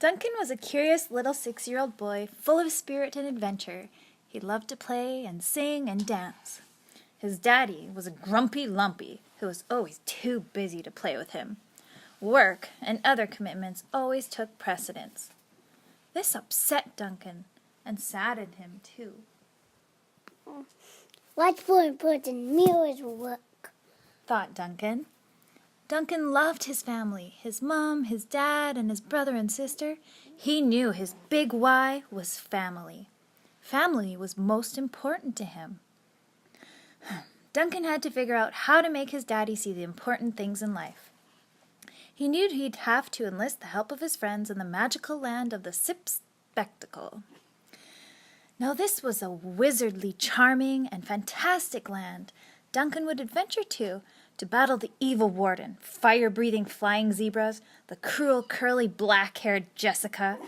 Duncan was a curious little 6-year-old boy, full of spirit and adventure. He loved to play and sing and dance. His daddy was a grumpy lumpy who was always too busy to play with him. Work and other commitments always took precedence. This upset Duncan and saddened him too. What's more important, me or his work? Thought Duncan. Duncan loved his family, his mom, his dad, and his brother and sister. He knew his big why was family. Family was most important to him. Duncan had to figure out how to make his daddy see the important things in life. He knew he'd have to enlist the help of his friends in the magical land of the Sip Spectacle. Now this was a wizardly, charming, and fantastic land Duncan would adventure to battle the evil warden, fire-breathing flying zebras, the cruel, curly, black-haired Jessica,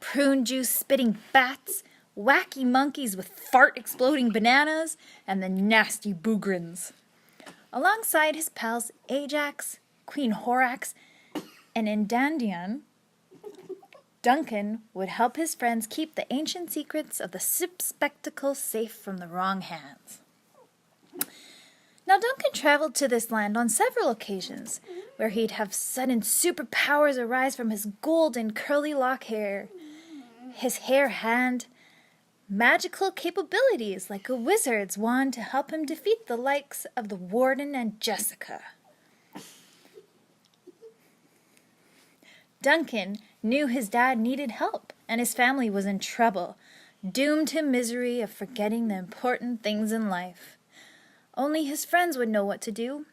prune juice-spitting bats, wacky monkeys with fart-exploding bananas, and the nasty boogrins. Alongside his pals Ajax, Queen Horax, and Indandian, Duncan would help his friends keep the ancient secrets of the Sip Spectacle safe from the wrong hands. Now Duncan traveled to this land on several occasions, where he'd have sudden superpowers arise from his golden curly lock hair. His hair had magical capabilities like a wizard's wand to help him defeat the likes of the warden and Jessica. Duncan knew his dad needed help and his family was in trouble, doomed to misery of forgetting the important things in life. Only his friends would know what to do.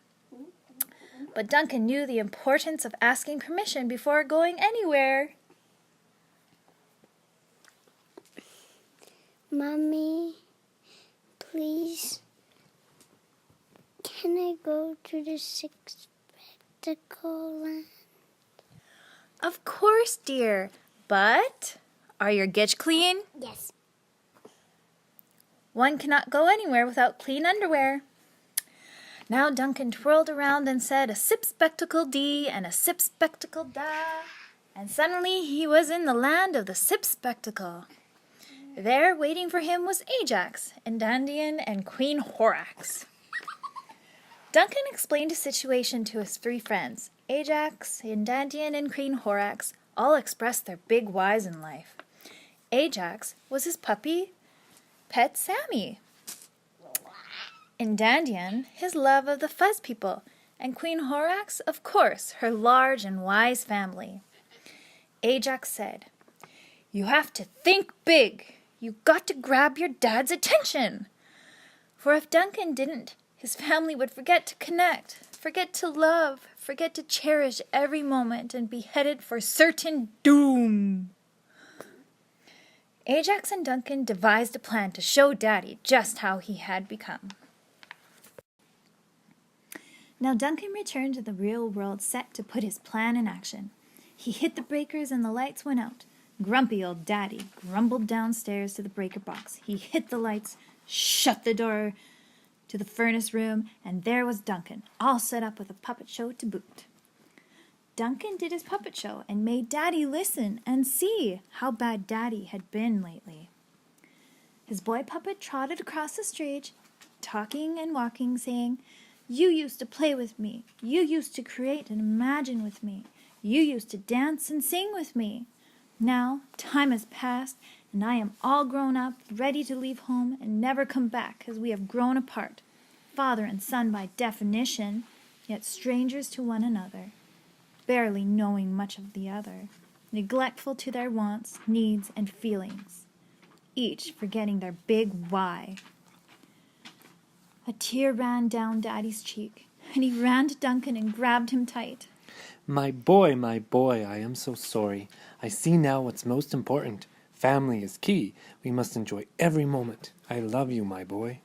But Duncan knew the importance of asking permission before going anywhere. Mommy, please, can I go to the Sip Spectacle land? Of course, dear. But are your gitch clean? Yes. One cannot go anywhere without clean underwear. Now Duncan twirled around and said a Sip Spectacle dee and a Sip Spectacle da, and suddenly he was in the land of the Sip Spectacle. There, waiting for him, was Ajax, Indandian, and Queen Horax. Duncan explained his situation to his 3 friends. Ajax, Indandian, and Queen Horax all expressed their big whys in life. Ajax was his puppy, pet Sammy. Indandian, his love of the fuzz people, and Queen Horax, of course, her large and wise family. Ajax said, "You have to think big. You got to grab your dad's attention." For if Duncan didn't, his family would forget to connect, forget to love, forget to cherish every moment, and be headed for certain doom. Ajax and Duncan devised a plan to show Daddy just how he had become. Now Duncan returned to the real world set to put his plan in action. He hit the breakers and the lights went out. Grumpy old Daddy grumbled downstairs to the breaker box. He hit the lights, shut the door to the furnace room, and there was Duncan, all set up with a puppet show to boot. Duncan did his puppet show and made Daddy listen and see how bad Daddy had been lately. His boy puppet trotted across the stage, talking and walking, saying, "You used to play with me. You used to create and imagine with me. You used to dance and sing with me. Now, time has passed, and I am all grown up, ready to leave home and never come back, as we have grown apart, father and son by definition, yet strangers to one another, barely knowing much of the other, neglectful to their wants, needs, and feelings, each forgetting their big why." A tear ran down Daddy's cheek, and he ran to Duncan and grabbed him tight. My boy, I am so sorry. I see now what's most important. Family is key. We must enjoy every moment. I love you, my boy.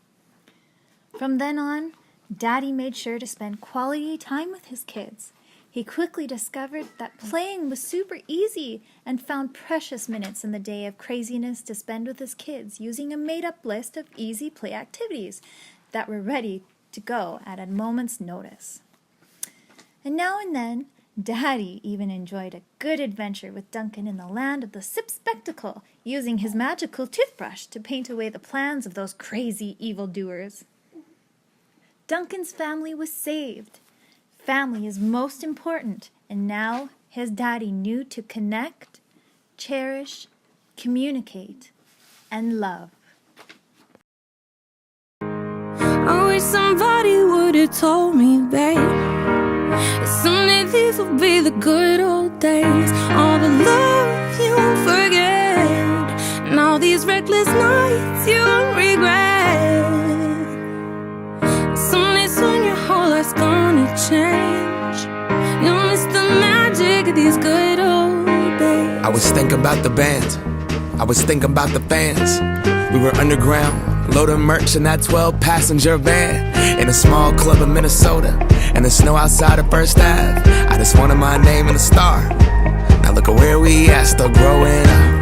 From then on, Daddy made sure to spend quality time with his kids. He quickly discovered that playing was super easy and found precious minutes in the day of craziness to spend with his kids using a made-up list of easy play activities that were ready to go at a moment's notice. And now and then, Daddy even enjoyed a good adventure with Duncan in the land of the Sip Spectacle, using his magical toothbrush to paint away the plans of those crazy evildoers. Duncan's family was saved. Family is most important, and now his daddy knew to connect, cherish, communicate, and love. I wish somebody would have told me, babe, that someday these will be the good old days. All the love you won't forget, and all these reckless nights you won't regret. Someday soon your whole life's gonna change. You'll miss the magic of these good old days. I was thinking about the band, I was thinking about the fans. We were underground, loading merch in that 12-passenger van, in a small club in Minnesota, and the snow outside of First Ave. I just wanted my name and a star. Now look at where we at, still growing up.